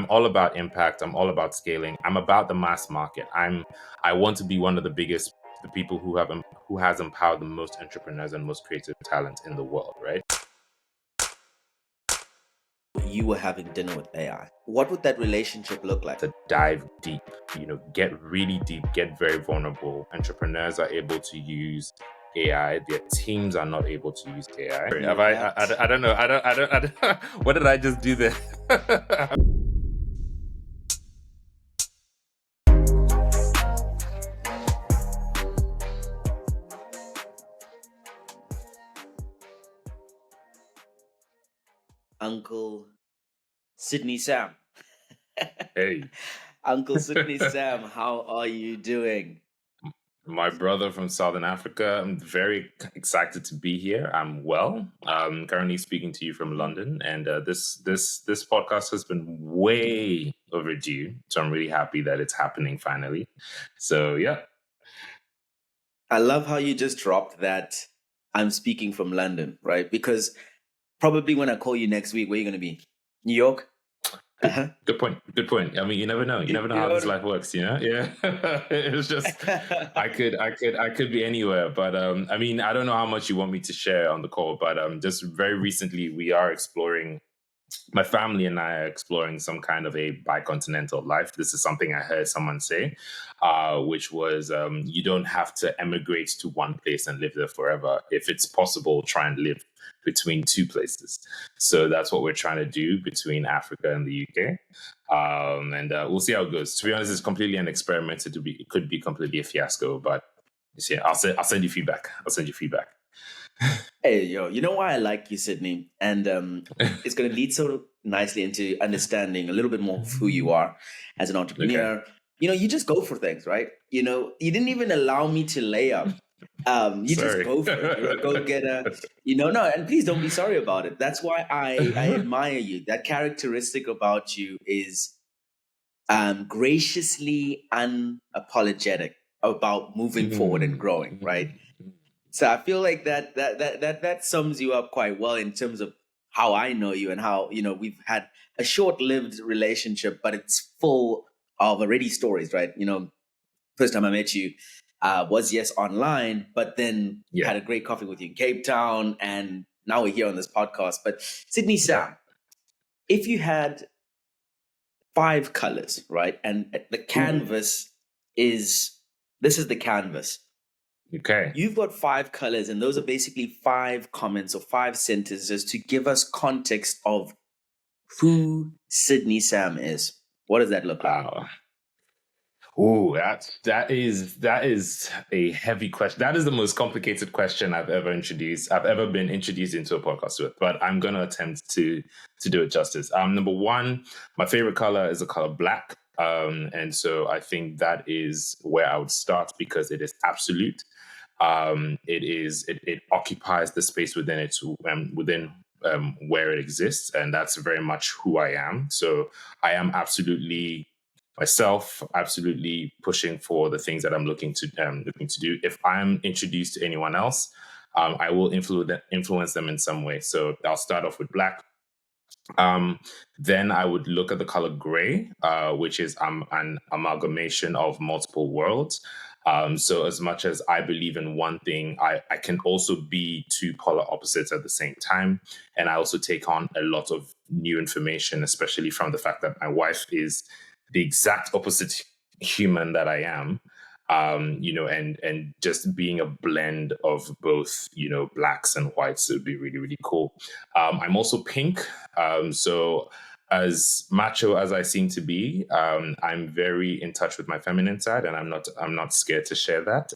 all about impact. I'm all about scaling. I'm about the mass market. I want to be one of the biggest, the people who has empowered the most entrepreneurs and most creative talent in the world, right? You were having dinner with AI. What would that relationship look like? To dive deep, get really deep, get very vulnerable. Entrepreneurs are able to use AI. Their teams are not able to use AI. I don't know. I don't. What did I just do there? Uncle Sydney Sam. Hey, Uncle Sydney Sam, how are you doing? my brother from Southern Africa. I'm very excited to be here. I'm well. I'm currently speaking to you from London, and this podcast has been way overdue. So I'm really happy that it's happening finally. So yeah. I love how you just dropped that I'm speaking from London, right? Because probably when I call you next week, where are you going to be? New York? Good point. Good point. I mean, you never know. You never know how this life works. Yeah. It was just I could be anywhere, but I mean, I don't know how much you want me to share on the call, but just very recently we are exploring. My family and I are exploring some kind of a bicontinental life. This is something I heard someone say, which was you don't have to emigrate to one place and live there forever. If it's possible, try and live between two places. So that's what we're trying to do between Africa and the UK. And we'll see how it goes. To be honest, it's completely an experiment. It could be completely a fiasco, but yeah, I'll send you feedback. I'll send you feedback. Hey, yo, you know why I like you, Sydney? And it's going to lead so nicely into understanding a little bit more of who you are as an entrepreneur. Okay. You just go for things, right? You didn't even allow me to lay up. You Sorry. just go for it. Go get no, and please don't be sorry about it. That's why I admire you. That characteristic about you is graciously unapologetic about moving forward and growing, right? So I feel like that sums you up quite well in terms of how I know you and how, we've had a short-lived relationship, but it's full of already stories, right? First time I met you was online, but then had a great coffee with you in Cape Town, and now we're here on this podcast. But Sydney Sam, if you had 5 colors, right? And the canvas this is the canvas. Okay. You've got 5 colors, and those are basically 5 comments or 5 sentences to give us context of who Sydney Sam is. What does that look like? Oh, that is a heavy question. That is the most complicated question I've ever been introduced into a podcast with, but I'm going to attempt to do it justice. Number 1, my favorite color is the color black. And so I think that is where I would start because it is absolute. It occupies the space within where it exists, and that's very much who I am. So I am absolutely myself, absolutely pushing for the things that I'm looking to do. If I'm introduced to anyone else, I will influence them in some way. So I'll start off with black. Then I would look at the color gray, which is an amalgamation of multiple worlds. So as much as I believe in one thing, I can also be 2 polar opposites at the same time. And I also take on a lot of new information, especially from the fact that my wife is the exact opposite human that I am. And just being a blend of both, blacks and whites would be really, really cool. I'm also pink. So as macho as I seem to be, I'm very in touch with my feminine side, and I'm not scared to share that.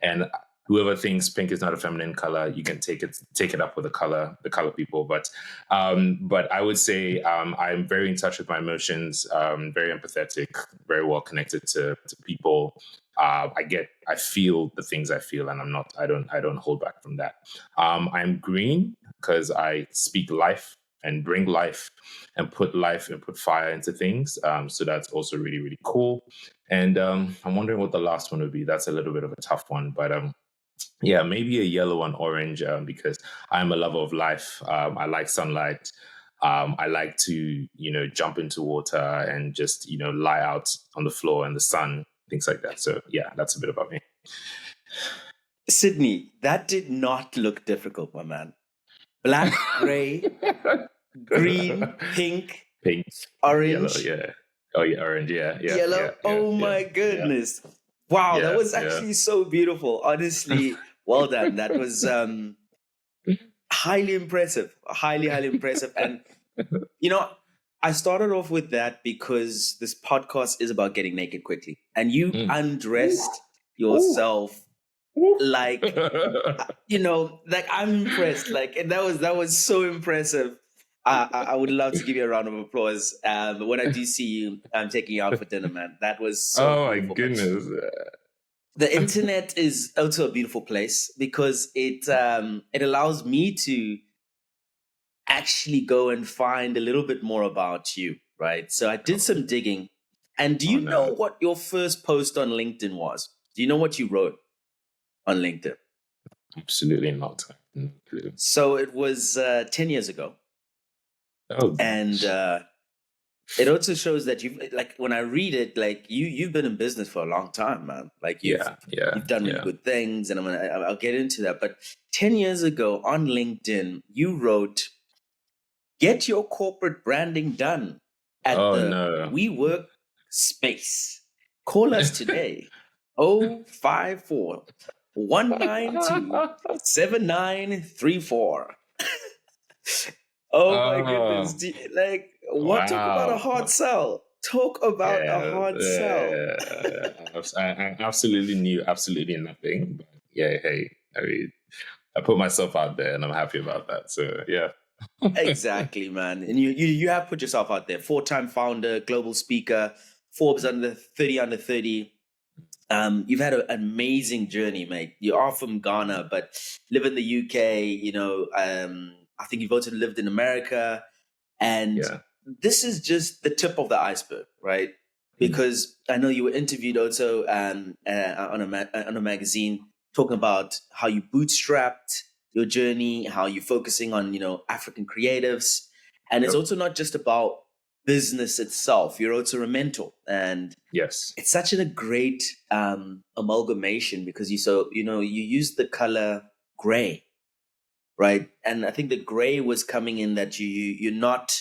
And whoever thinks pink is not a feminine color, you can take it up with the color people. But I would say I'm very in touch with my emotions, very empathetic, very well connected to people. I feel the things I feel, and I don't hold back from that. I'm green because I speak life and bring life and put fire into things. So that's also really, really cool. And I'm wondering what the last one would be. That's a little bit of a tough one, but yeah, maybe a yellow and orange because I'm a lover of life. I like sunlight. I like to, jump into water and just, lie out on the floor in the sun, things like that. So yeah, that's a bit about me. Sydney, that did not look difficult, my man. Black, gray, green, pink, Pink, yellow, orange, yeah. Oh yeah, orange, yeah, yeah, yellow. yeah, yeah, Oh yeah, my yeah, goodness. Wow, that yeah, was yeah. actually so beautiful. Honestly, well done. That was highly impressive. Highly impressive. And you know, I started off with that because this podcast is about getting naked quickly. And you Mm. undressed Ooh. yourself Ooh. like like I'm impressed. Like, and that was so impressive. I would love to give you a round of applause. When I do see you, I'm taking you out for dinner, man. That was so Oh my beautiful. But goodness. the internet is also a beautiful place because it allows me to actually go and find a little bit more about you, right? So I did some digging. And do Oh you know no. what your first post on LinkedIn was? Do you know what you wrote on LinkedIn? Absolutely not. No clue. So it was 10 years ago. Oh, And it also shows that you've, like, when I read it, like you've been in business for a long time, man. Like yeah, yeah, you've done really yeah. good things, and I'll get into that. But 10 years ago on LinkedIn, you wrote, "Get your corporate branding done at Oh the no. WeWork space. Call us today, 054 192 7934." Oh my goodness. Oh Like, what? Talk about a wow. hard sell. Talk about a Yeah, hard sell. I absolutely knew absolutely nothing. But yeah, hey, I mean, I put myself out there, and I'm happy about that. So yeah. Exactly, man. And you have put yourself out there. 4-time founder, global speaker, Forbes under 30 under 30. You've had an amazing journey, mate. You are from Ghana, but live in the UK. I think you've also lived in America, and Yeah. this is just the tip of the iceberg, right? Mm. Because I know you were interviewed also on a magazine talking about how you bootstrapped your journey, how you're focusing on African creatives, and it's Yep. also not just about business itself. You're also a mentor, and Yes. it's such a great amalgamation because you use the color gray, right? And I think the gray was coming in that you're not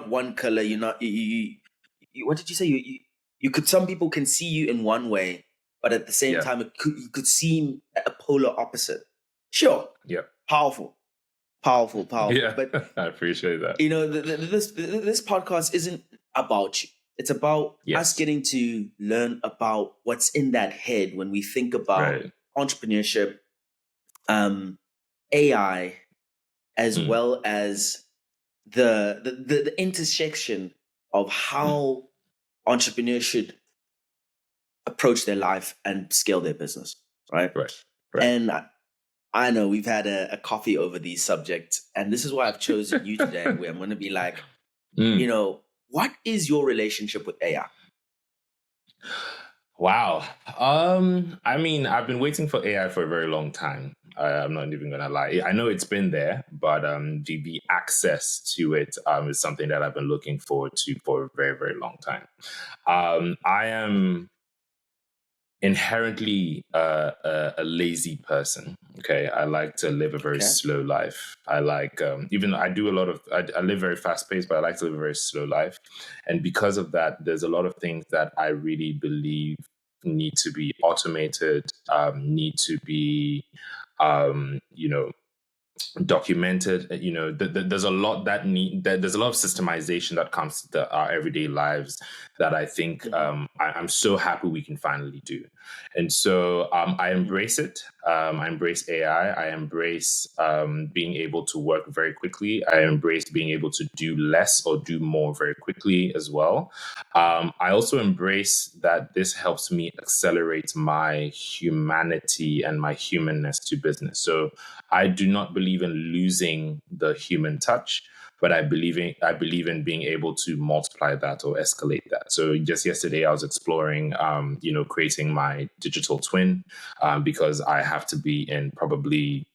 one color. You're not what did you say? You could, some people can see you in one way, but at the same Yeah. time you could seem a polar opposite. Sure, Yeah. powerful. Yeah. But I appreciate that. this podcast isn't about you. It's about us Yes. getting to learn about what's in that head when we think about Right. entrepreneurship, AI, as Mm. well as the intersection of how entrepreneurs should approach their life and scale their business, right? Right. Right. And I know we've had a coffee over these subjects, and this is why I've chosen you today, where I'm going to be like, Mm. What is your relationship with AI? Wow. I mean, I've been waiting for AI for a very long time. I'm not even gonna lie. I know it's been there, but the access to it is something that I've been looking forward to for a very, very long time. I am inherently a lazy person. Okay, I like to live a very Okay. slow life. I like even though I do a lot of I live very fast paced, but I like to live a very slow life. And because of that, there's a lot of things that I really believe need to be automated, need to be you know documented. There's a lot there's a lot of systemization that comes to our everyday lives that I think I'm so happy we can finally do. And so I embrace it. I embrace AI. I embrace being able to work very quickly. I embrace being able to do less or do more very quickly as well. I also embrace that this helps me accelerate my humanity and my humanness to business. So I do not believe in losing the human touch, but I believe in being able to multiply that or escalate that. So just yesterday, I was exploring, creating my digital twin because I have to be in probably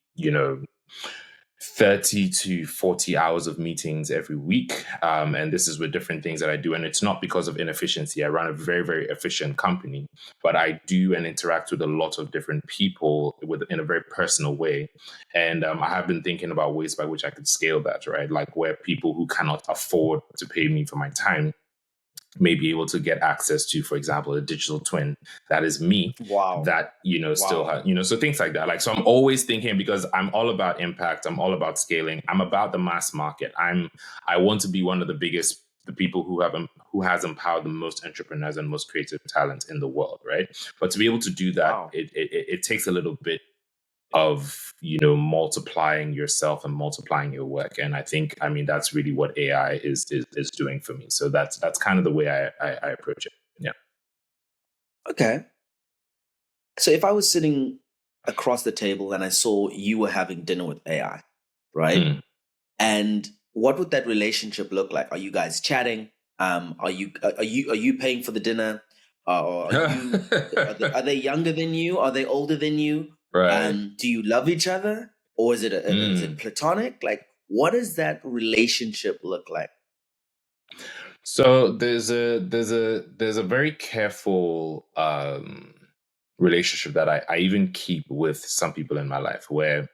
30 to 40 hours of meetings every week. And this is with different things that I do. And it's not because of inefficiency. I run a very, very efficient company, but I do and interact with a lot of different people in a very personal way. And I have been thinking about ways by which I could scale that, right? Like where people who cannot afford to pay me for my time may be able to get access to, for example, a digital twin that is me, Wow. that, still Wow. have, so things like that. Like, so I'm always thinking, because I'm all about impact, I'm all about scaling, I'm about the mass market. I want to be one of the biggest, the people who has empowered the most entrepreneurs and most creative talent in the world, right? But to be able to do that, Wow. it takes a little bit of multiplying yourself and multiplying your work. And I mean that's really what AI is doing for me. So that's kind of the way I approach it. Yeah. Okay. So if I was sitting across the table and I saw you were having dinner with AI, right? Mm. And what would that relationship look like? Are you guys chatting? Are you paying for the dinner? Or are they younger than you? Are they older than you? Right. Do you love each other, or is it platonic? Like, what does that relationship look like? So there's a very careful relationship that I even keep with some people in my life, where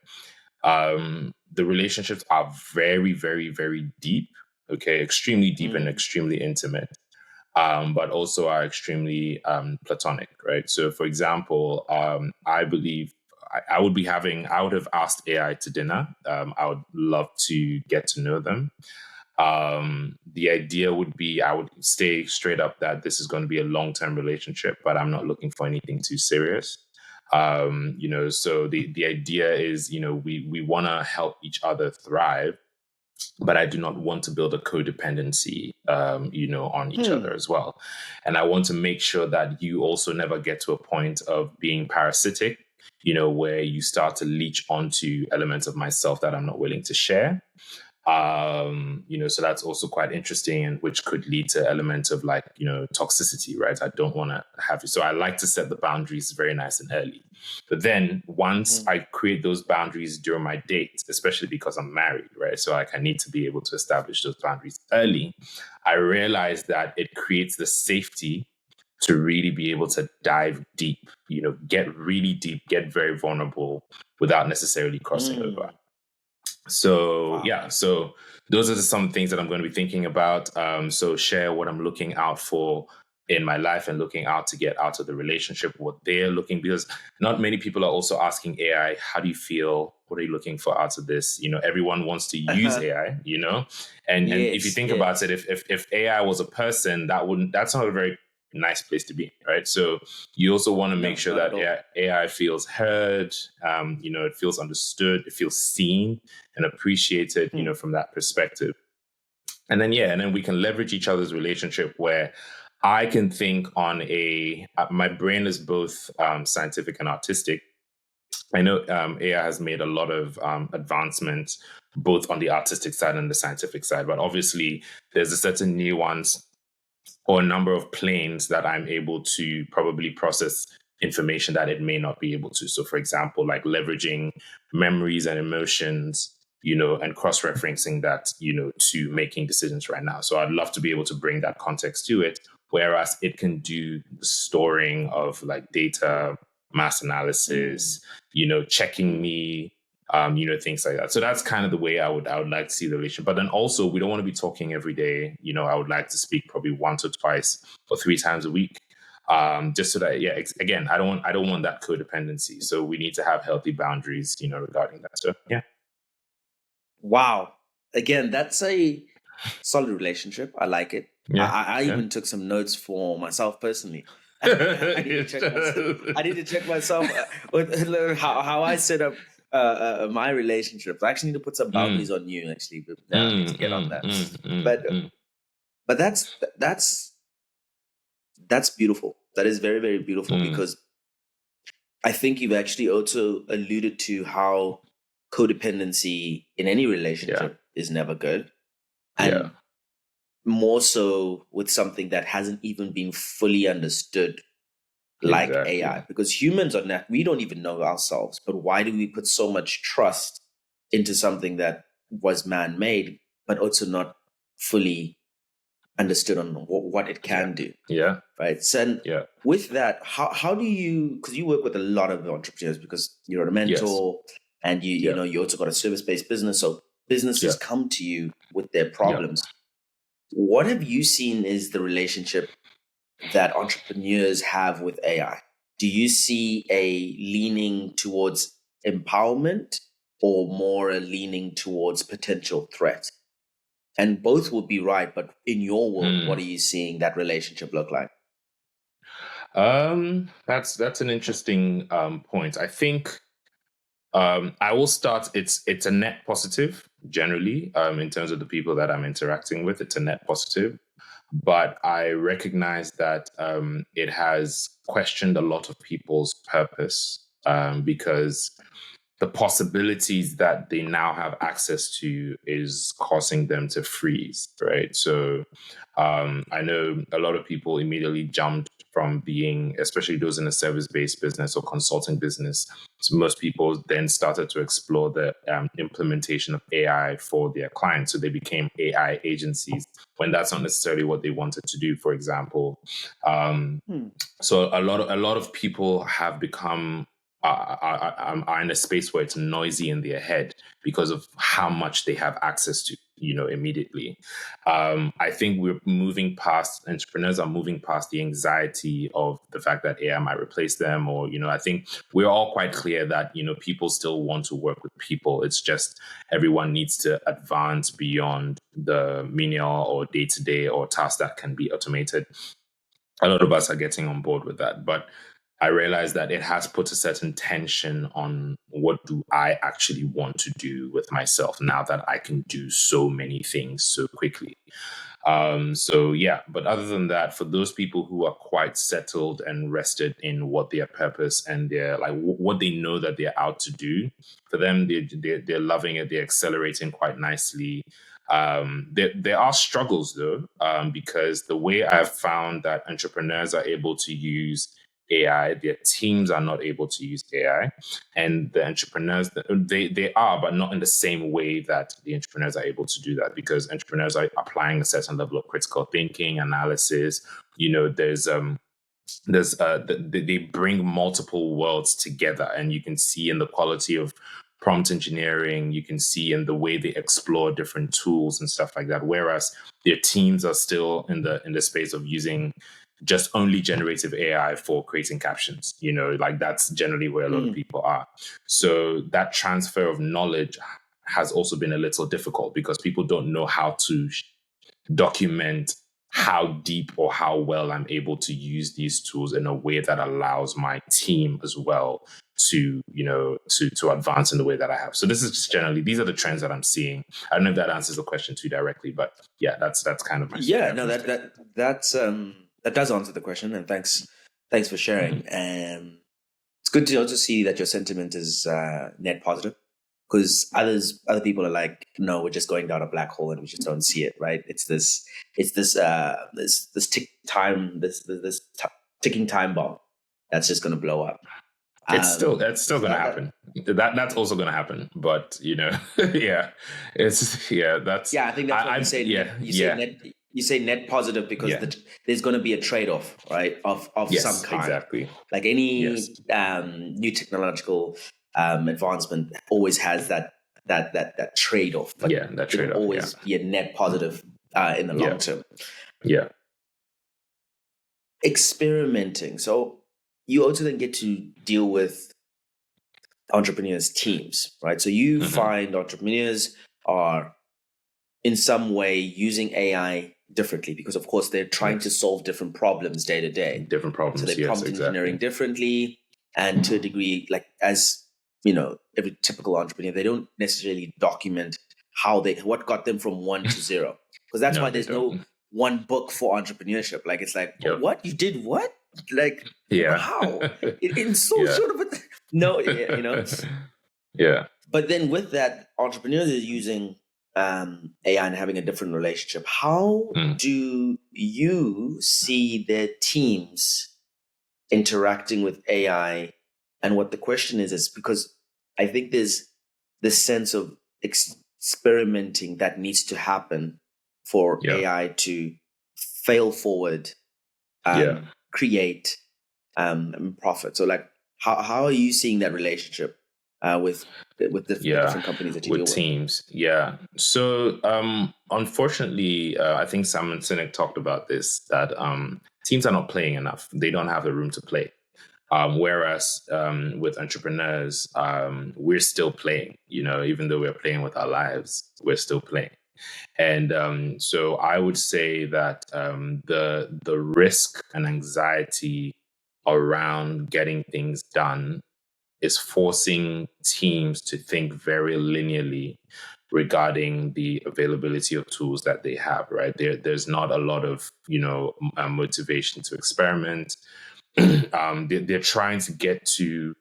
the relationships are very, very, very deep. Okay, extremely deep and Mm. extremely intimate. But also are extremely platonic, right? So, for example, I believe I would have asked AI to dinner. I would love to get to know them. The idea would be I would stay straight up that this is going to be a long-term relationship, but I'm not looking for anything too serious. So the idea is, we want to help each other thrive, but I do not want to build a codependency, on each other Hmm. as well. And I want to make sure that you also never get to a point of being parasitic, where you start to leech onto elements of myself that I'm not willing to share. So that's also quite interesting, and which could lead to elements of like, toxicity, right? I don't want to have it. So I like to set the boundaries very nice and early. But then once Mhm. I create those boundaries during my date, especially because I'm married, right? So like I need to be able to establish those boundaries early. I realize that it creates the safety to really be able to dive deep, get really deep, get very vulnerable without necessarily crossing over. Mm. So Wow. yeah, so those are some things that I'm going to be thinking about. So share what I'm looking out for in my life and looking out to get out of the relationship, what they're looking, because not many people are also asking AI, how do you feel? What are you looking for out of this? Everyone wants to use AI, and if you Yes. think about Yes. it, if AI was a person, that's not a very nice place to be, right? So you also want to make No, sure not that at all. AI feels heard, it feels understood, it feels seen and appreciated, Hmm. from that perspective. And then we can leverage each other's relationship, where I can think on my brain is both scientific and artistic. I know AI has made a lot of advancements both on the artistic side and the scientific side, but obviously there's a certain nuance or a number of planes that I'm able to probably process information that it may not be able to. So, for example, like leveraging memories and emotions, and cross referencing that, to making decisions right now. So, I'd love to be able to bring that context to it, whereas it can do the storing of like data, mass Mm. analysis, checking Mm. me, things like that. So that's kind of the way I would like to see the relationship. But then also, we don't want to be talking every day. I would like to speak probably once or twice or three times a week, just so that again, I don't want that codependency. So we need to have healthy boundaries, regarding that. So yeah, Wow. Again, that's a solid relationship. I like it. I, yeah, I I yeah. even took some notes for myself personally. I need to check myself. I need to check myself with how I set up my relationships. I actually need to put some boundaries Mm, on you. Actually, but yeah, I need mm, to get on mm, that. mm, mm, But mm. but that's beautiful. That is very, very beautiful, Mm. because I think you've actually also alluded to how codependency in any Yeah, relationship is never good. yeah, And more so with something that hasn't even been fully understood, like AI, exactly. because humans are not, we don't even know ourselves, but why do we put so much trust into something that was man-made, but also not fully understood on what it can do. Yeah. Right. So with that, how do you, because you work with a lot of entrepreneurs because you're a mentor and you know, you also got a service-based business. So businesses come to you with their problems. What have you seen is the relationship that entrepreneurs have with AI? Do you see a leaning towards empowerment or more a leaning towards potential threat? And both would be right, but in your world, what are you seeing that relationship look like? That's an interesting point. I think I will start. It's a net positive generally. In terms of the people that I'm interacting with, it's a net positive. But I recognize that it has questioned a lot of people's purpose because the possibilities that they now have access to is causing them to freeze, right? So I know a lot of people immediately jumped from being, especially those in a service-based business or consulting business. So most people then started to explore the implementation of AI for their clients. So they became AI agencies when that's not necessarily what they wanted to do, for example. So a lot of people have become are in a space where it's noisy in their head because of how much they have access to, immediately. I think entrepreneurs are moving past the anxiety of the fact that AI might replace them, or, I think we're all quite clear that, people still want to work with people. It's just everyone needs to advance beyond the menial or day-to-day or tasks that can be automated. A lot of us are getting on board with that, but I realize that it has put a certain tension on what do I actually want to do with myself now that I can do so many things so quickly. But other than that, for those people who are quite settled and rested in what their purpose and their what they know that they're out to do, for them, they're loving it. They're accelerating quite nicely. There are struggles though, because the way I've found that entrepreneurs are able to use AI, their teams are not able to use AI, and the entrepreneurs they are, but not in the same way that the entrepreneurs are able to do that, because entrepreneurs are applying a certain level of critical thinking, analysis. They bring multiple worlds together, and you can see in the quality of prompt engineering, you can see in the way they explore different tools and stuff like that, whereas their teams are still in the space of using just only generative AI for creating captions. That's generally where a lot of people are. So that transfer of knowledge has also been a little difficult because people don't know how to document how deep or how well I'm able to use these tools in a way that allows my team as well to advance in the way that I have. So this is just generally, these are the trends that I'm seeing. I don't know if that answers the question too directly, but yeah, that's kind of my that does answer the question, and thanks for sharing. It's good to also see that your sentiment is net positive, because other people are like, no, we're just going down a black hole and we just don't see it, right? It's this ticking time bomb that's just going to blow up. It's still going to happen. That's also going to happen, but yeah, I think that's what you say. You say net positive because there's going to be a trade-off, right? Of some kind. Exactly. Like any new technological advancement always has that trade-off. But that trade-off. It'll always be a net positive in the long term. Yeah. Experimenting. So you also then get to deal with entrepreneurs' teams, right? So you find entrepreneurs are in some way using AI differently because, of course, they're trying to solve different problems day to day. Different problems, so they're prompt engineering differently, and to a degree, like as every typical entrepreneur, they don't necessarily document what got them from 1 to 0, because that's why there's no one book for entrepreneurship. Like it's like, what you did, what? Like, how? In so short of a Yeah. But then with that, entrepreneurs are using AI and having a different relationship. How do you see their teams interacting with AI? And what the question is because I think there's this sense of experimenting that needs to happen for AI to fail forward, create profit? So like, how are you seeing that relationship with the different companies that you deal with? Teams? Yeah. So unfortunately, I think Sam and Sinek talked about this, that teams are not playing enough. They don't have the room to play. Whereas with entrepreneurs, we're still playing, even though we're playing with our lives, we're still playing. And so I would say that the risk and anxiety around getting things done is forcing teams to think very linearly regarding the availability of tools that they have, right? There's not a lot of, motivation to experiment. They're trying to get to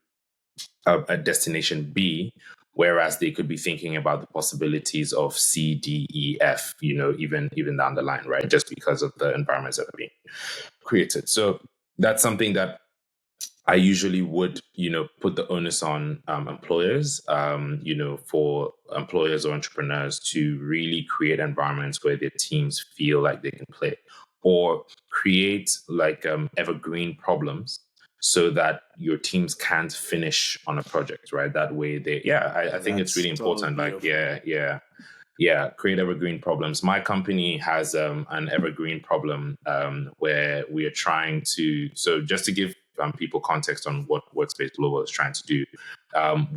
a destination B, whereas they could be thinking about the possibilities of C, D, E, F, even down the line, right? Just because of the environments that are being created. So that's something that I usually would, put the onus on employers, for employers or entrepreneurs to really create environments where their teams feel like they can play, or create like evergreen problems so that your teams can't finish on a project, right? That way I think it's really important. Like, create evergreen problems. My company has an evergreen problem where we are trying to, so just to give people context on what Workspace Global is trying to do,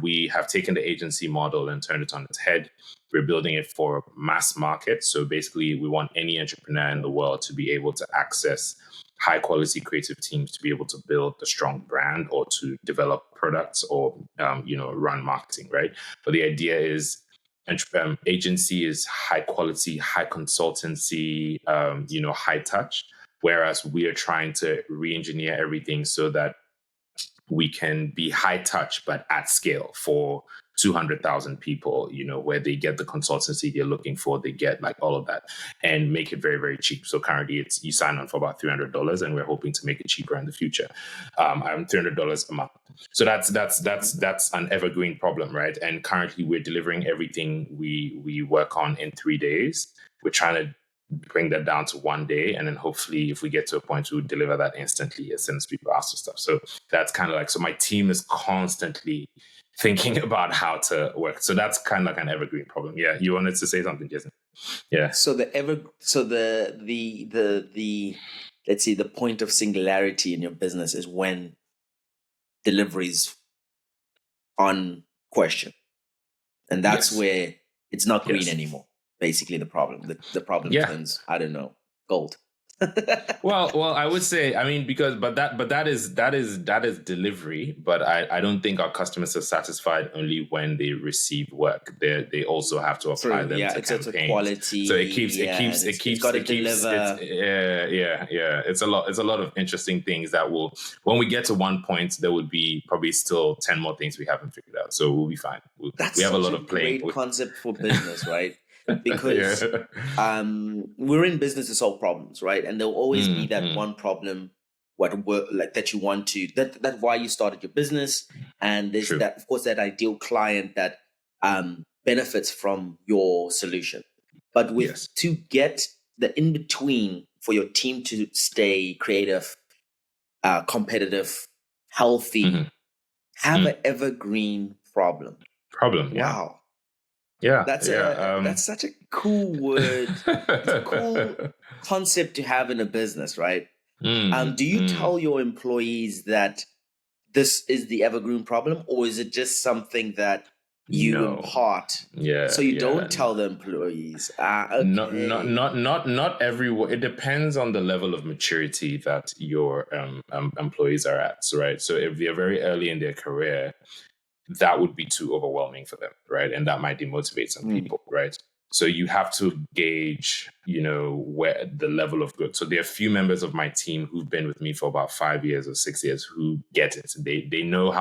we have taken the agency model and turned it on its head. We're building it for mass market. So basically, we want any entrepreneur in the world to be able to access high quality creative teams to be able to build a strong brand or to develop products or, run marketing, right? But the idea is, agency is high quality, high consultancy, high touch. Whereas we are trying to re-engineer everything so that we can be high touch, but at scale for 200,000 people, where they get the consultancy they're looking for, they get like all of that, and make it very, very cheap. So currently you sign on for about $300, and we're hoping to make it cheaper in the future. $300 a month. So that's an evergreen problem, right? And currently we're delivering everything we work on in 3 days. We're trying to bring that down to 1 day, and then hopefully if we get to a point we'll deliver that instantly as soon as people ask for stuff. So that's kind of like, so my team is constantly thinking about how to work. So that's kind of like an evergreen problem. Yeah, you wanted to say something, Jason? Yeah. So the let's see, the point of singularity in your business is when deliveries on question, and that's where it's not green anymore. Basically, the problem turns, I don't know, gold. well, I would say, I mean, but that is delivery. But I don't think our customers are satisfied only when they receive work. They also have to apply them to campaigns. It's a quality. So it keeps got to deliver. It's a lot of interesting things that will, when we get to one point, there would be probably still 10 more things we haven't figured out. So we'll be fine. We have a lot of playing. Great concept for business, right? Because we're in business to solve problems, right? And there'll always be that one problem that you want to, that why you started your business. And there's that, of course, that ideal client that benefits from your solution. But to get the in-between for your team to stay creative, competitive, healthy, have an evergreen problem. Wow. Yeah, that's such a cool word. It's a cool concept to have in a business, right? Do you tell your employees that this is the evergreen problem, or is it just something that you impart? So you don't tell the employees. Okay. Not everyone. It depends on the level of maturity that your employees are at, right? So if they're very early in their career, that would be too overwhelming for them, right? And that might demotivate some people, right? So you have to gauge, where the level of good. So there are a few members of my team who've been with me for about 5 years or 6 years who get it. They know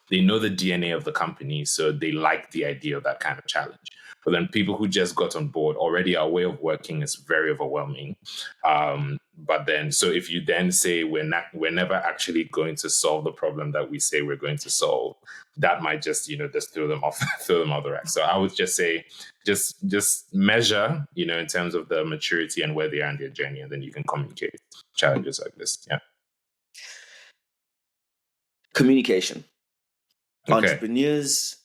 they know the DNA of the company, so they like the idea of that kind of challenge. But then people who just got on board, already our way of working is very overwhelming. But then, so if you then say we're never actually going to solve the problem that we say we're going to solve, that might just, just throw them off the rack. So I would just say, just measure, in terms of the maturity and where they are in their journey, and then you can communicate challenges like this. Yeah. Communication. Okay. Entrepreneurs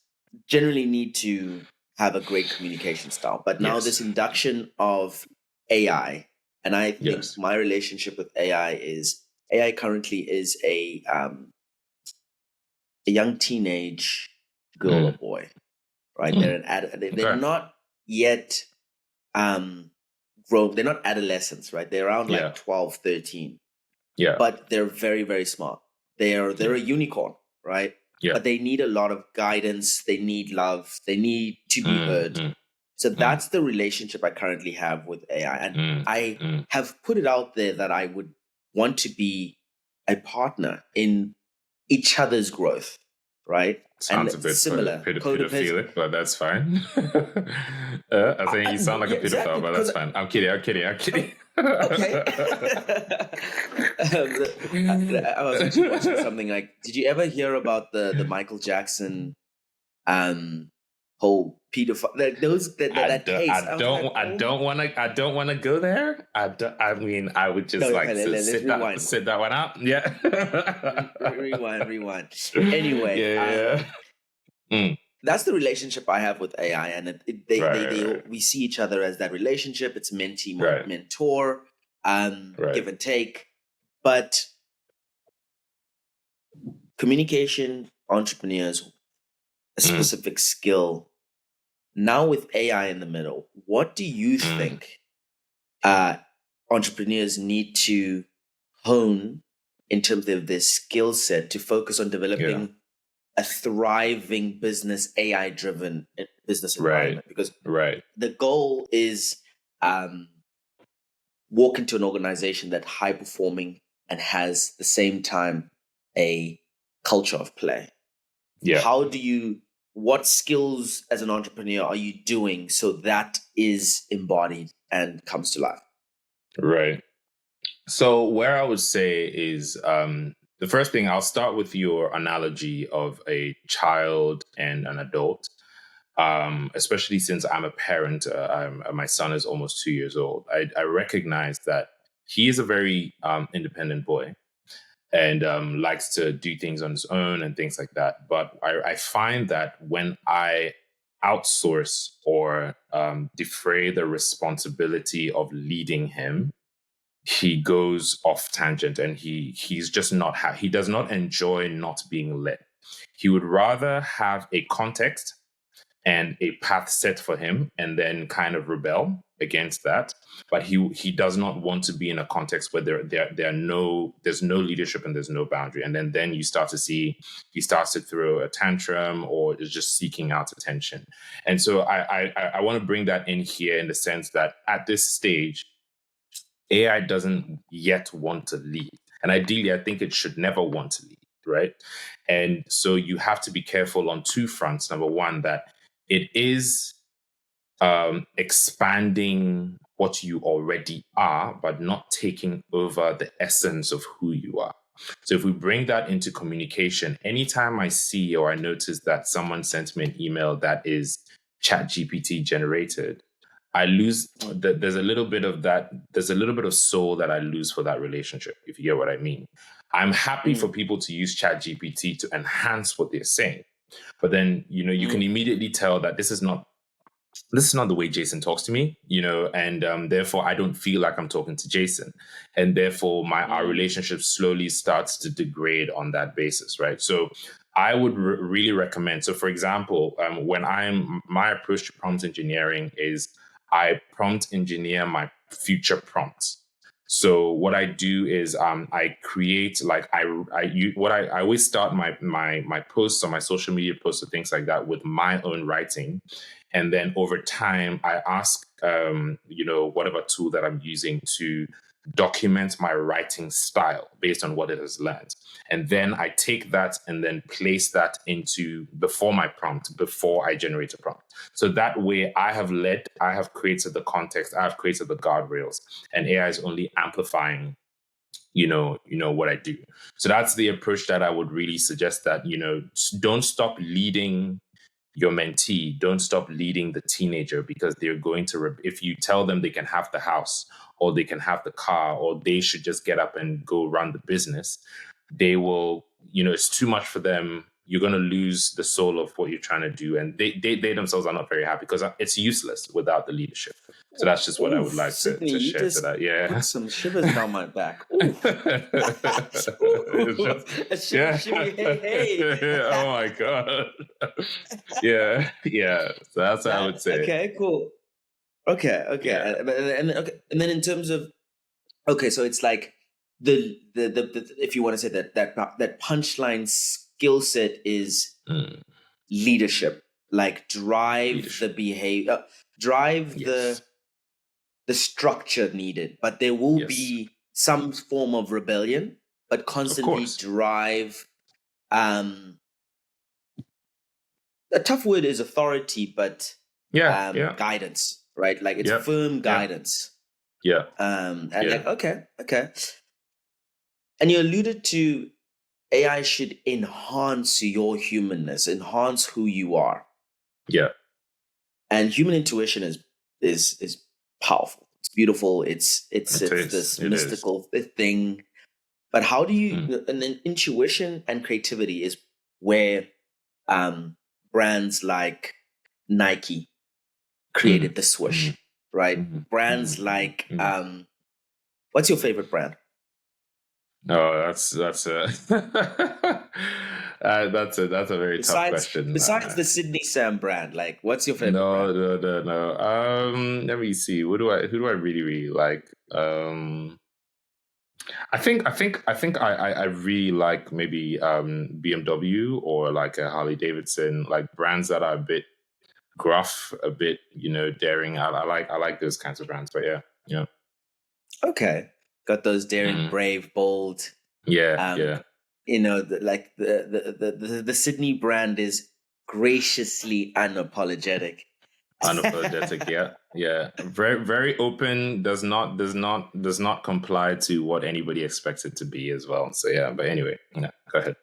generally need to have a great communication style, but now this induction of AI, and I think my relationship with AI currently is a young teenage girl or boy, right? They're not yet grown. They're not adolescents, right? They're around like 12, 13. Yeah. But they're very, very smart. They're a unicorn, right? Yeah. But they need a lot of guidance. They need love. They need to be heard. So that's the relationship I currently have with AI. And I have put it out there that I would want to be a partner in each other's growth, right? Sounds and a bit similar. Pedophilic, but that's fine. I think you sound like a pedophile, but that's fine. I'm kidding. Okay. I was actually watching something like, did you ever hear about the Michael Jackson whole pedophile I don't want to go there. I mean, I would just sit that one out. Yeah. rewind. Anyway, that's the relationship I have with AI, and we see each other as that relationship. It's mentee, mentor, give and take. But communication, entrepreneurs, a specific skill. Now with AI in the middle, what do you think entrepreneurs need to hone in terms of their skill set to focus on developing a thriving business, AI-driven business environment? Because the goal is walk into an organization that's high-performing and has, at the same time, a culture of play. Yeah. What skills as an entrepreneur are you doing so that is embodied and comes to life? Right. So where I would say is the first thing, I'll start with your analogy of a child and an adult, especially since I'm a parent. My son is almost 2 years old. I recognize that he is a very independent boy and likes to do things on his own and things like that. But I find that when I outsource or defray the responsibility of leading him, he goes off tangent and he's just not he does not enjoy not being led. He would rather have a context and a path set for him and then kind of rebel against that. But he does not want to be in a context where there's no leadership and there's no boundary. And then you start to see he starts to throw a tantrum or is just seeking out attention. And so I want to bring that in here in the sense that at this stage, AI doesn't yet want to lead. And ideally, I think it should never want to lead, right? And so you have to be careful on two fronts. Number one, that it is expanding what you already are, but not taking over the essence of who you are. So if we bring that into communication, anytime I see or I notice that someone sent me an email that is ChatGPT generated, I lose, there's a little bit of soul that I lose for that relationship, if you get what I mean. I'm happy for people to use ChatGPT to enhance what they're saying. But then, you can immediately tell that this is not the way Jason talks to me, and therefore I don't feel like I'm talking to Jason. And therefore our relationship slowly starts to degrade on that basis, right? So I would really recommend. So for example, my approach to prompt engineering is I prompt engineer my future prompts. So what I do is I create I always start my posts on my social media posts and things like that with my own writing. And then over time, I ask, whatever tool that I'm using to document my writing style based on what it has learned. And then I take that and then place that into before my prompt, before I generate a prompt. So that way I have created the context, I have created the guardrails, and AI is only amplifying what I do. So that's the approach that I would really suggest, that don't stop leading your mentee, don't stop leading the teenager, because they're going to if you tell them they can have the house or they can have the car or they should just get up and go run the business, they will, it's too much for them. You're going to lose the soul of what you're trying to do, and they themselves are not very happy because it's useless without the leadership. So that's just what I would like Sydney, to you share just to that. Yeah. put some shivers down my back. Ooh. A shimmy, shimmy, hey, hey. Oh my God. Yeah. So that's what I would say. Okay, cool. Okay. Yeah. And then in terms of, so it's like the if you want to say that punchline skill set is leadership, like drive the behavior, drive Yes. the structure needed, but there will be some form of rebellion, but constantly drive. A tough word is authority, but guidance, right? Like it's firm guidance. Yeah. Like, okay. And you alluded to AI should enhance your humanness, enhance who you are. Yeah. And human intuition is powerful. It's beautiful. It's this mystical thing. But how do you? And then intuition and creativity is where brands like Nike created the swoosh, right? Brands like what's your favorite brand? Oh, that's a that's a very tough question. Besides the Sydney Sam brand, like what's your favorite brand? No. Let me see. Who do I really, really like? I think I really like maybe BMW or like a Harley Davidson, like brands that are a bit gruff, a bit daring. I like those kinds of brands. But yeah. Okay, got those daring, brave, bold. Yeah. The Sydney brand is graciously unapologetic. Unapologetic, yeah. Very, very open. Does not comply to what anybody expects it to be as well. So yeah. But anyway, go ahead.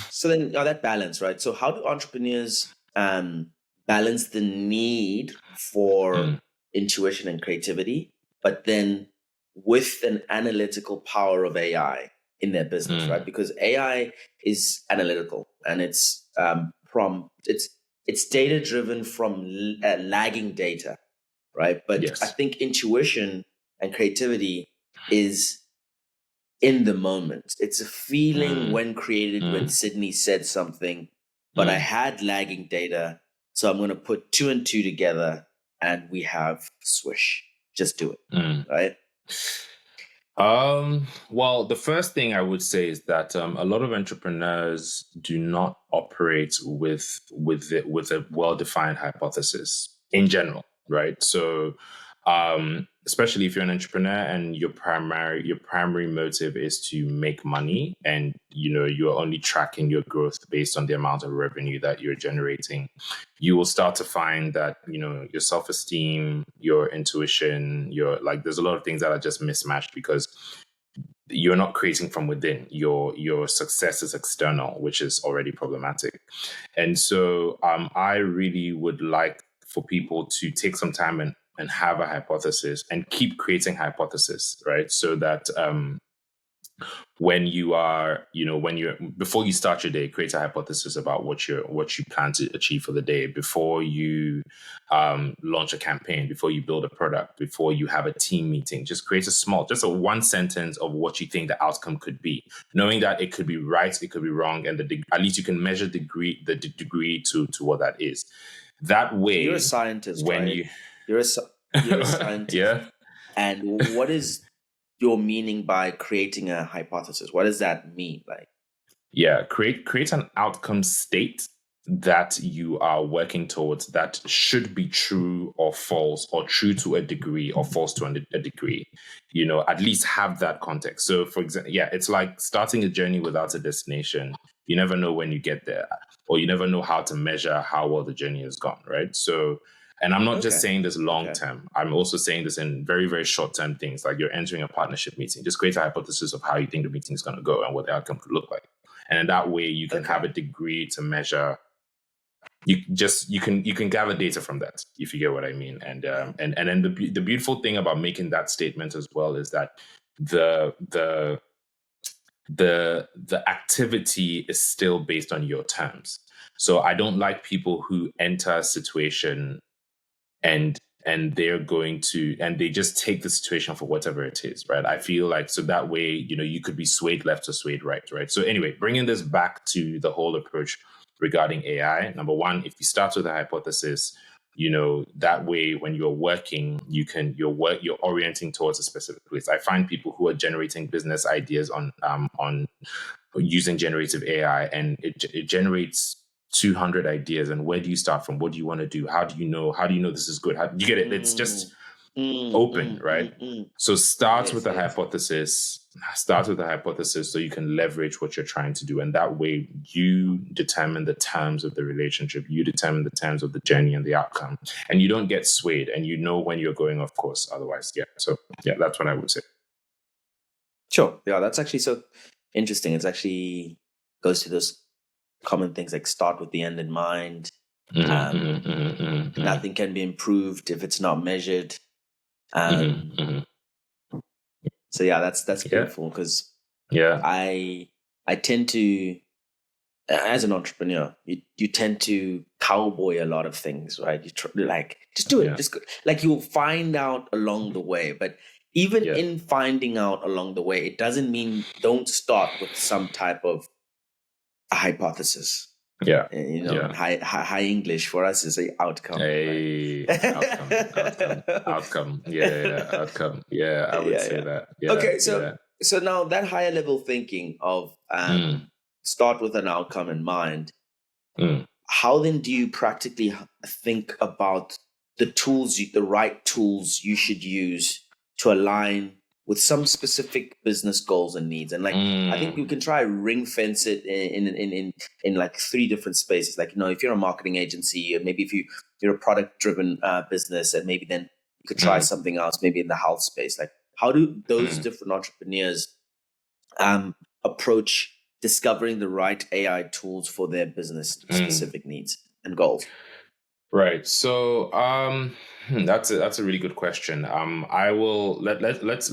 So then, that balance, right? So how do entrepreneurs balance the need for intuition and creativity, but then with an analytical power of AI in their business, right? Because AI is analytical and it's it's data driven from lagging data, right? But I think intuition and creativity is in the moment. It's a feeling when created, when Sydney said something, but I had lagging data. So I'm going to put 2 and 2 together and we have swish. Just do it. Right? Well, the first thing I would say is that a lot of entrepreneurs do not operate with a well-defined hypothesis in general, right? So, especially if you're an entrepreneur and your primary motive is to make money, and you're only tracking your growth based on the amount of revenue that you're generating, you will start to find that your self-esteem, your intuition, there's a lot of things that are just mismatched because you're not creating from within. Your success is external, which is already problematic. And so I really would like for people to take some time and have a hypothesis and keep creating hypothesis, right? So that when you are, before you start your day, create a hypothesis about what you plan to achieve for the day, before you launch a campaign, before you build a product, before you have a team meeting. Just create just a one sentence of what you think the outcome could be, knowing that it could be right, it could be wrong, and at least you can measure the degree to what that is. That way, you're a scientist, when right? You're a scientist. Yeah. And what is your meaning by creating a hypothesis? What does that mean? Like, yeah, create an outcome state that you are working towards that should be true or false, or true to a degree or false to a degree, at least have that context. So for example, it's like starting a journey without a destination. You never know when you get there, or you never know how to measure how well the journey has gone, right? So, and I'm not just saying this long term. I'm also saying this in very, very short term things, like you're entering a partnership meeting. Just create a hypothesis of how you think the meeting is going to go and what the outcome could look like. And in that way, you can have a degree to measure. You can gather data from that, if you get what I mean. And then the beautiful thing about making that statement as well is that the activity is still based on your terms. So I don't like people who enter a situation and they just take the situation for whatever it is, right? I feel like, so that way, you could be swayed left or swayed right? So anyway, bringing this back to the whole approach regarding AI, number one, if you start with a hypothesis, that way when you're working, you're orienting towards a specific place. I find people who are generating business ideas on using generative AI, and it generates 200 ideas. And where do you start from? What do you want to do? How do you know this is good? How do you get it? It's just open, right? So start with a hypothesis. Start with a hypothesis so you can leverage what you're trying to do. And that way you determine the terms of the relationship. You determine the terms of the journey and the outcome. And you don't get swayed, and you know when you're going off course otherwise. Yeah. So yeah, that's what I would say. Sure. Yeah, that's actually so interesting. It's actually goes to those common things like start with the end in mind. Nothing can be improved if it's not measured. So yeah, that's beautiful, because I tend to, as an entrepreneur, you tend to cowboy a lot of things, right? You just do it, just like you'll find out along the way. But even in finding out along the way, it doesn't mean don't start with some type of a hypothesis. High English for us is a outcome. Outcome. Outcome. I would say that. Okay, so now that higher level thinking of start with an outcome in mind. How then do you practically think about the right tools you should use to align with some specific business goals and needs? And I think you can try ring fence it in like 3 different spaces. Like, if you're a marketing agency, or maybe if you're a product driven business, and maybe then you could try something else, maybe in the health space. Like, how do those different entrepreneurs approach discovering the right AI tools for their business specific needs and goals? Right. So that's a really good question. I will let's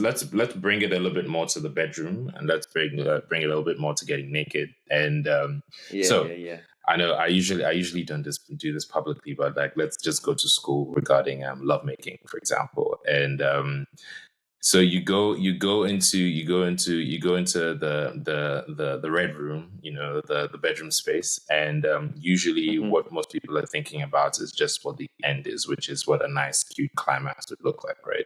bring it a little bit more to the bedroom, and let's bring it a little bit more to getting naked. And I know I usually don't do this publicly, but like, let's just go to school regarding lovemaking, for example. And so you go into the red room, the bedroom space, and usually what most people are thinking about is just what the end is, which is what a nice, cute climax would look like, right?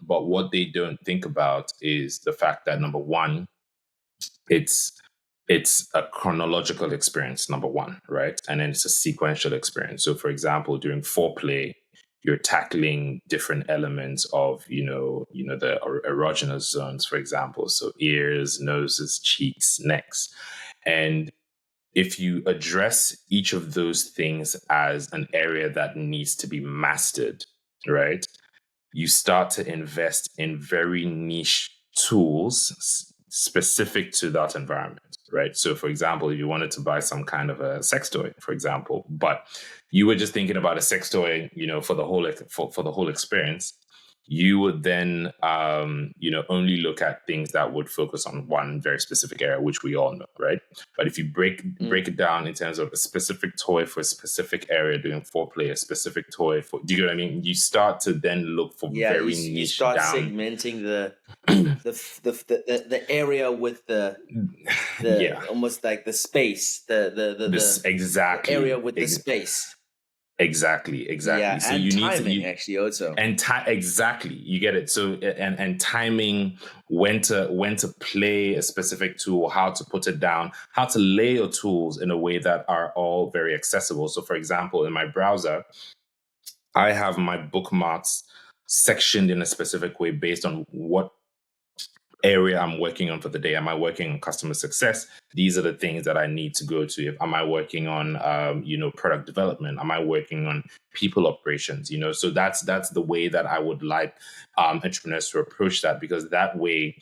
But what they don't think about is the fact that, number one, it's a chronological experience, number one, right? And then it's a sequential experience. So, for example, during foreplay, you're tackling different elements of, the erogenous zones, for example. So ears, noses, cheeks, necks. And if you address each of those things as an area that needs to be mastered, right, you start to invest in very niche tools specific to that environment, right? So, for example, if you wanted to buy some kind of a sex toy, for example, but you were just thinking about a sex toy, for the whole for the whole experience, you would then, only look at things that would focus on one very specific area, which we all know, right? But if you break it down in terms of a specific toy for a specific area doing foreplay, a specific toy for, do you know what I mean? You start to then look for very niche. You start segmenting the area with the almost like the space, the area with the space. Exactly. Yeah, So and you need to timing actually also. and exactly, you get it. So and timing, when to play a specific tool, how to put it down, how to lay your tools in a way that are all very accessible. So for example, in my browser, I have my bookmarks sectioned in a specific way based on what area I'm working on for the day. Am I working on customer success? These are the things that I need to go to. Am I working on, product development? Am I working on people operations? So that's the way that I would like entrepreneurs to approach that, because that way,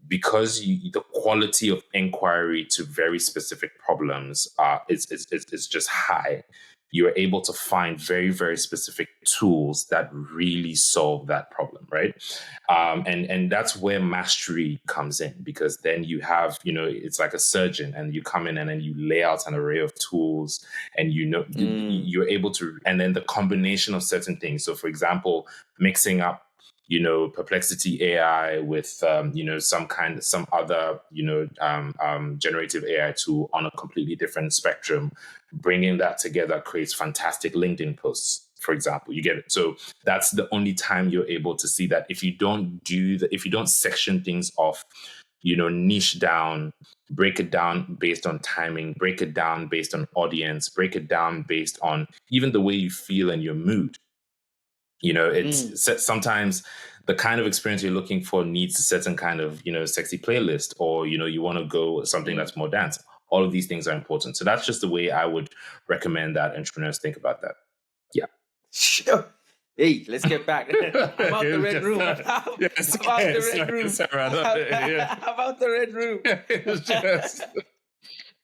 because the quality of inquiry to very specific problems is just high. You're able to find very, very specific tools that really solve that problem, right? And that's where mastery comes in, because then you have, it's like a surgeon, and you come in and then you lay out an array of tools, and you're able to, and then the combination of certain things. So, for example, mixing up Perplexity AI with some other generative AI tool on a completely different spectrum. Bringing that together creates fantastic LinkedIn posts, for example. You get it. So that's the only time you're able to see that. If you don't if you don't section things off, niche down, break it down based on timing, break it down based on audience, break it down based on even the way you feel and your mood. It's sometimes the kind of experience you're looking for needs a certain kind of, sexy playlist, or, you want to go something that's more dance. All of these things are important. So that's just the way I would recommend that entrepreneurs think about that. Yeah. Sure. Hey, let's get back. I'm out the red room. I'm out the red room. I'm out the red room.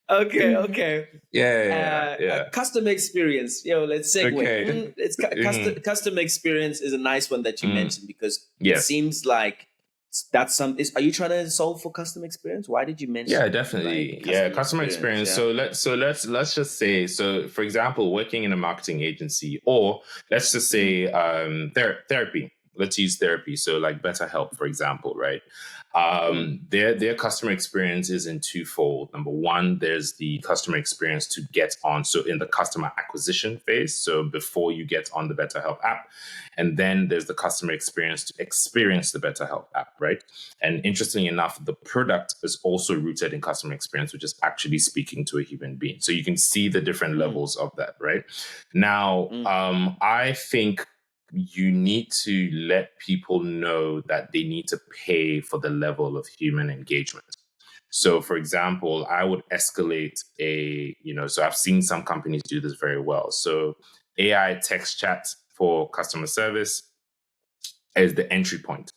Okay. Yeah. Customer experience. Let's segue. Okay. Customer experience is a nice one that you mentioned, because it Yes. seems like that's something. Are you trying to solve for customer experience? Why did you mention? Yeah, definitely. Customer experience. Yeah. So let's just say, so for example, working in a marketing agency, or let's just say therapy. Let's use therapy. So like BetterHelp, for example, right? Their customer experience is in twofold. Number one, there's the customer experience to get on. So in the customer acquisition phase, so before you get on the BetterHelp app, and then there's the customer experience to experience the BetterHelp app, right? And interestingly enough, the product is also rooted in customer experience, which is actually speaking to a human being. So you can see the different levels of that, right? Now, I think you need to let people know that they need to pay for the level of human engagement. So, for example, I would escalate so I've seen some companies do this very well. So AI text chat for customer service is the entry point.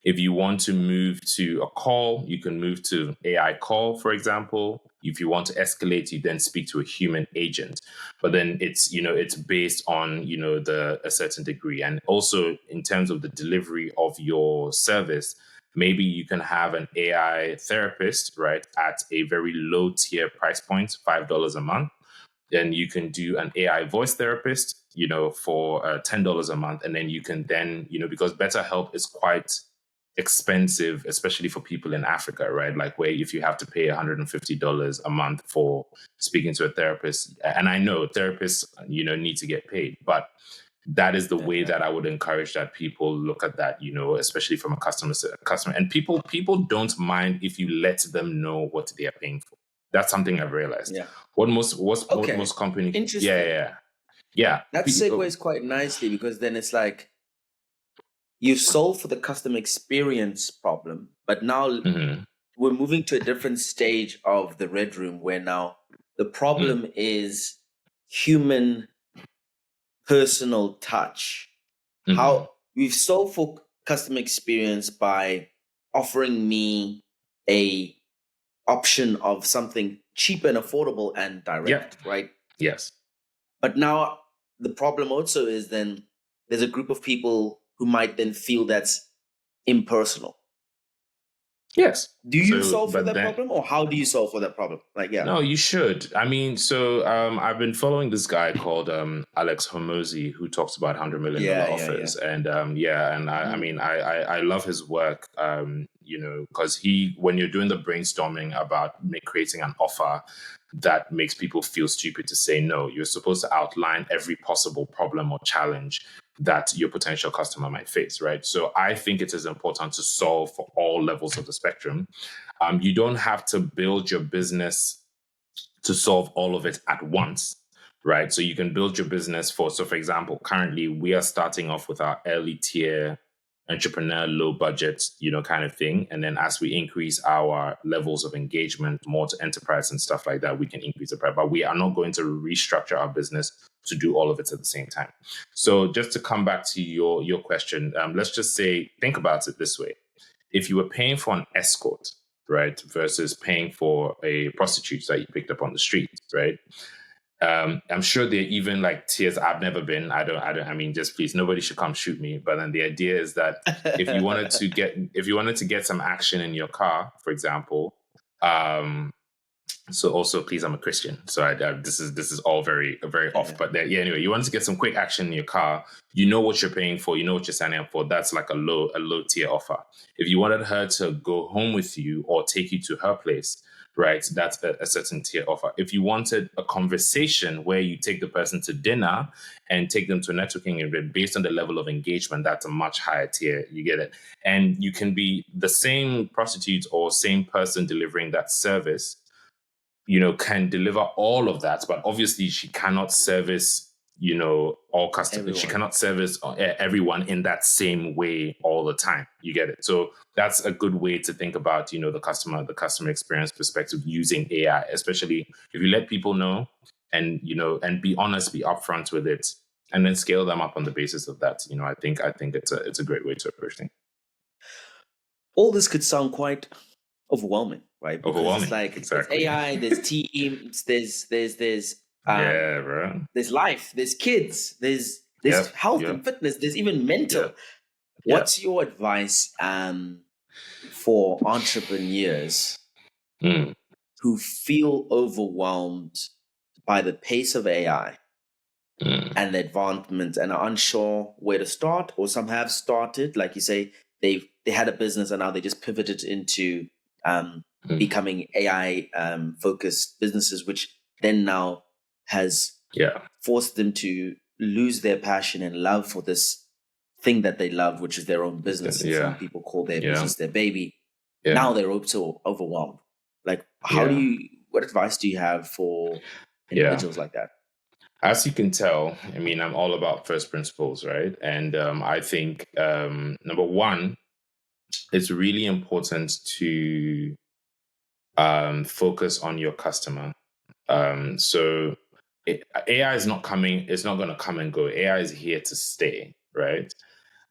If you want to move to a call, you can move to AI call, for example. If you want to escalate, you then speak to a human agent. But then it's based on, a certain degree. And also in terms of the delivery of your service, maybe you can have an AI therapist, right, at a very low tier price point, $5 a month. Then you can do an AI voice therapist, for $10 a month. And then you can because BetterHelp is quite expensive, especially for people in Africa, right? Like where if you have to pay $150 a month for speaking to a therapist, and I know therapists, need to get paid, but that is the way that I would encourage that people look at that, especially from a customer. And people don't mind if you let them know what they are paying for. That's something I've realized. Yeah. What most companies. Interesting. Yeah. That segues quite nicely, because then it's like you solve for the customer experience problem, but now we're moving to a different stage of the red room, where now the problem is human personal touch. How we've solved for customer experience by offering me a option of something cheap and affordable and direct, right? Yes. But now the problem also is then there's a group of people who might then feel that's impersonal. Yes. Do you So, solve for but that then problem, or how do you solve for that problem? Like, yeah. no, you should. I mean, so I've been following this guy called Alex Hormozy, who talks about $100 million Yeah, yeah, offers, and yeah, and I yeah. mean, I love his work. You know, because when you're doing the brainstorming about creating an offer that makes people feel stupid to say no, you're supposed to outline every possible problem or challenge that your potential customer might face, right? So I think it is important to solve for all levels of the spectrum. You don't have to build your business to solve all of it at once, right? So you can build your business so for example, currently we are starting off with our early tier entrepreneur, low budget, kind of thing. And then as we increase our levels of engagement more to enterprise and stuff like that, we can increase the price. But we are not going to restructure our business to do all of it at the same time. So just to come back to your question, let's just say, think about it this way. If you were paying for an escort, right, versus paying for a prostitute that you picked up on the street, right? I'm sure there are even like tiers. I've never been. I mean, just please, nobody should come shoot me. But then the idea is that if you wanted to get some action in your car, for example, so also, please, I'm a Christian, so this is all very very off. But yeah, anyway, you want to get some quick action in your car. You know what you're paying for. You know what you're signing up for. That's like a low tier offer. If you wanted her to go home with you or take you to her place, right? That's a certain tier offer. If you wanted a conversation where you take the person to dinner and take them to a networking event based on the level of engagement, that's a much higher tier. You get it, and you can be the same prostitute or same person delivering that service, can deliver all of that, but obviously she cannot service, all customers. She Everyone. cannot service everyone in that same way all the time. You get it? So that's a good way to think about, the customer experience perspective using AI, especially if you let people know and, and be honest, be upfront with it, and then scale them up on the basis of that. I think it's a great way to approach things. All this could sound quite overwhelming, right? Because Overwhelming. it's like Exactly. there's AI, there's teams, Yeah, bro. there's life, there's kids, there's health and fitness, there's even mental. What's your advice for entrepreneurs who feel overwhelmed by the pace of AI and the advancement and are unsure where to start, or some have started, like you say, they had a business and now they just pivoted into becoming AI focused businesses, which then now has forced them to lose their passion and love for this thing that they love, which is their own business. And some people call their business their baby. Now they're also overwhelmed. Like, what advice do you have for individuals like that? As you can tell, I mean, I'm all about first principles, right? And I think, number one, it's really important to focus on your customer. So AI is not coming, it's not going to come and go. AI is here to stay, right?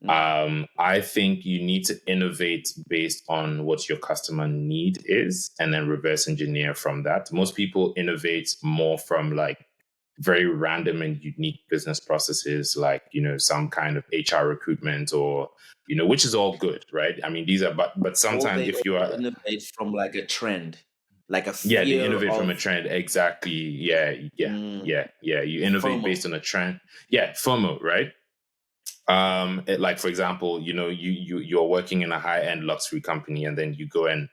I think you need to innovate based on what your customer need is and then reverse engineer from that. Most people innovate more from like very random and unique business processes, like, some kind of HR recruitment or, which is all good, right? I mean, these are, but sometimes if you are innovate from like a trend, like a yeah, they fear innovate of from a trend. Exactly. Yeah. You innovate FOMO. based on a trend. Yeah, FOMO, right? Like for example, you're working in a high-end luxury company and then you go and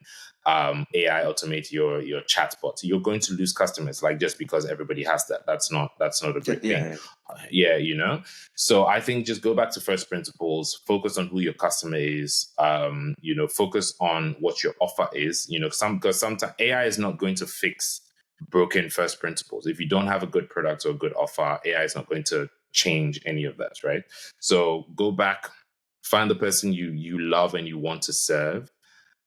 AI automate your chatbot. You're going to lose customers, like, just because everybody has that. That's not a great thing. So I think just go back to first principles, focus on who your customer is, focus on what your offer is, because sometimes AI is not going to fix broken first principles. If you don't have a good product or a good offer, AI is not going to change any of that, right? So go back, find the person you love and you want to serve.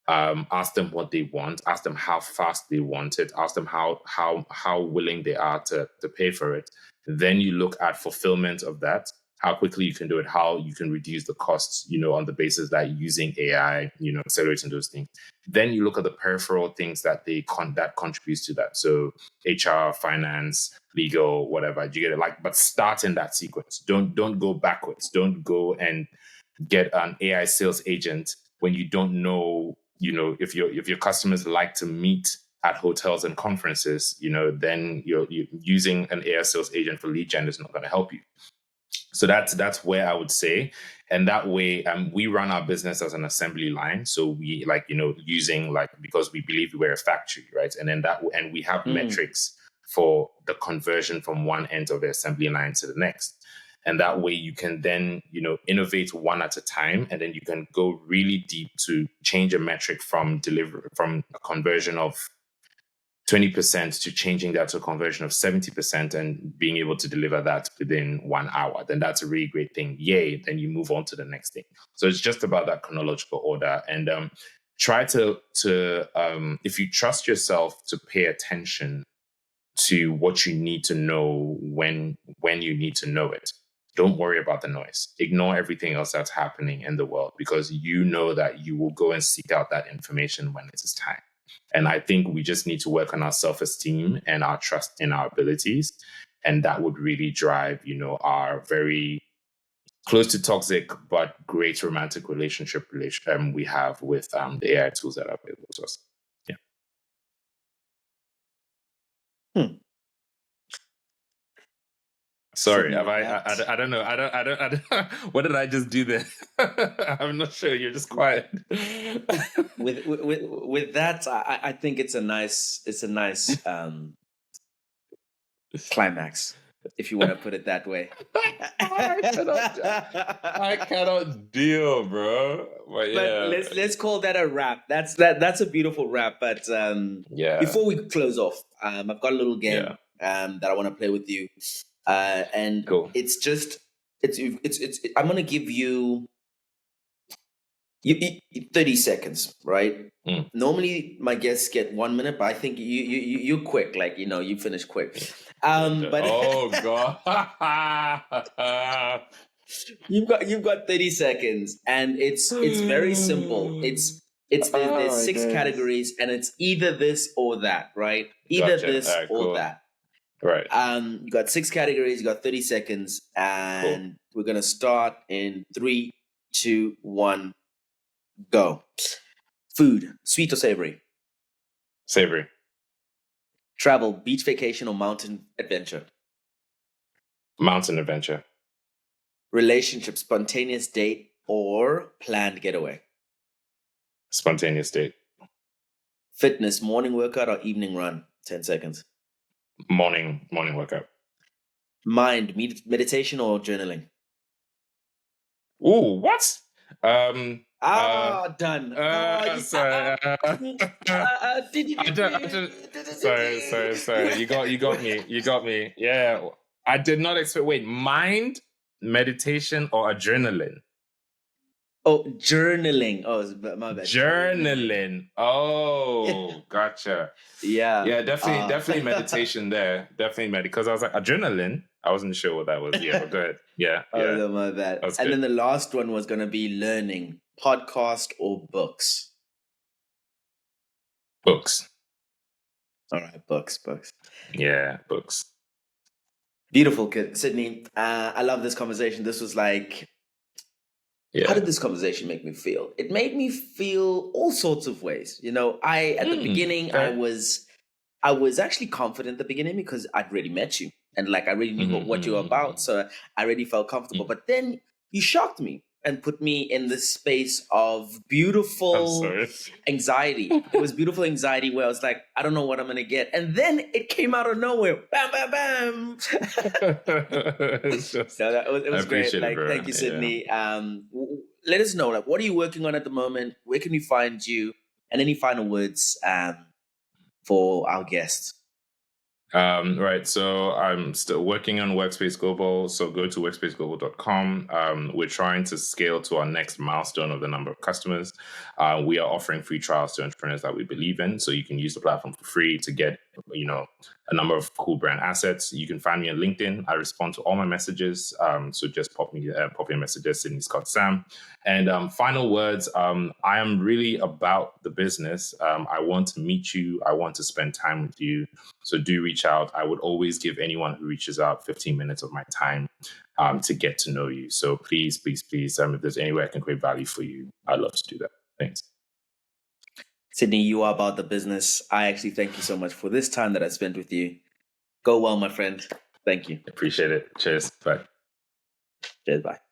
Ask them what they want. Ask them how fast they want it. Ask them how willing they are to pay for it. Then you look at fulfillment of that, how quickly you can do it, how you can reduce the costs, on the basis that using AI, accelerating those things. Then you look at the peripheral things that that contributes to that. So HR, finance, legal, whatever. You get it? Like, but start in that sequence. Don't go backwards. Don't go and get an AI sales agent when you don't know if your customers like to meet at hotels and conferences, then you're using an AI sales agent for lead gen is not going to help you. So that's where I would say, and that way, we run our business as an assembly line. So we using because we believe we're a factory, right? And then and we have metrics for the conversion from one end of the assembly line to the next. And that way you can then, innovate one at a time, and then you can go really deep to change a metric from a conversion of 20% to changing that to a conversion of 70% and being able to deliver that within 1 hour. Then that's a really great thing. Yay. Then you move on to the next thing. So it's just about that chronological order. And try to if you trust yourself to pay attention to what you need to know when you need to know it. Don't worry about the noise. Ignore everything else that's happening in the world, because you know that you will go and seek out that information when it is time. And I think we just need to work on our self-esteem and our trust in our abilities. And that would really drive, our very close to toxic but great romantic relationship we have with the AI tools that are available to us. Yeah. Sorry, have I don't know. I don't. What did I just do there? I'm not sure. You're just quiet. with that, I think it's a nice climax, if you want to put it that way. I cannot deal, bro. But let's call that a wrap. That's a beautiful wrap. But before we close off, I've got a little game that I want to play with you. And cool. It's I'm going to give you 30 seconds, right? Normally my guests get 1 minute, but I think you're quick, you finish quick. But oh god. you've got 30 seconds, and it's very simple. There's 6 categories, and it's either this or that, right? Either this or that. Right. You got 6 categories, you got 30 seconds, and we're gonna start in 3, 2, 1, go. Food, sweet or savory? Savory. Travel, beach vacation or mountain adventure? Mountain adventure. Relationship, spontaneous date or planned getaway? Spontaneous date. Fitness, morning workout or evening run? 10 seconds. Morning workout. Mind, meditation or journaling? Ooh, what? Done. Sorry. Sorry. You got me. Yeah. I did not expect. Wait, mind, meditation, or adrenaline? Oh, journaling. Oh, my bad. Journaling. Oh, gotcha. Yeah, definitely meditation there. Definitely because I was like adrenaline. I wasn't sure what that was. Yeah, but go ahead. Yeah. Oh, my bad. And then the last one was going to be learning, podcast or books. Books. All right, books. Yeah, books. Beautiful, Sydney. I love this conversation. This was like. Yeah. How did this conversation make me feel? It made me feel all sorts of ways. At the beginning, I was actually confident at the beginning because I'd already met you and I really knew what you were about. So I already felt comfortable. But then you shocked me and put me in this space of beautiful anxiety. It was beautiful anxiety where I was like, I don't know what I'm going to get. And then it came out of nowhere. Bam, bam, bam. So it was great. Thank you, Sydney. Yeah. Let us know, what are you working on at the moment? Where can we find you? And any final words for our guests? Right. So I'm still working on Workspace Global. So go to workspaceglobal.com. We're trying to scale to our next milestone of the number of customers. We are offering free trials to entrepreneurs that we believe in. So you can use the platform for free to get, a number of cool brand assets. You can find me on LinkedIn. I respond to all my messages. So just pop your messages, Sydney Scott Sam. And final words, I am really about the business. I want to meet you. I want to spend time with you. So do reach out. I would always give anyone who reaches out 15 minutes of my time to get to know you. So please, if there's any way I can create value for you, I'd love to do that. Thanks. Sydney, you are about the business. I actually thank you so much for this time that I spent with you. Go well, my friend. Thank you. Appreciate it. Cheers. Bye. Cheers. Bye.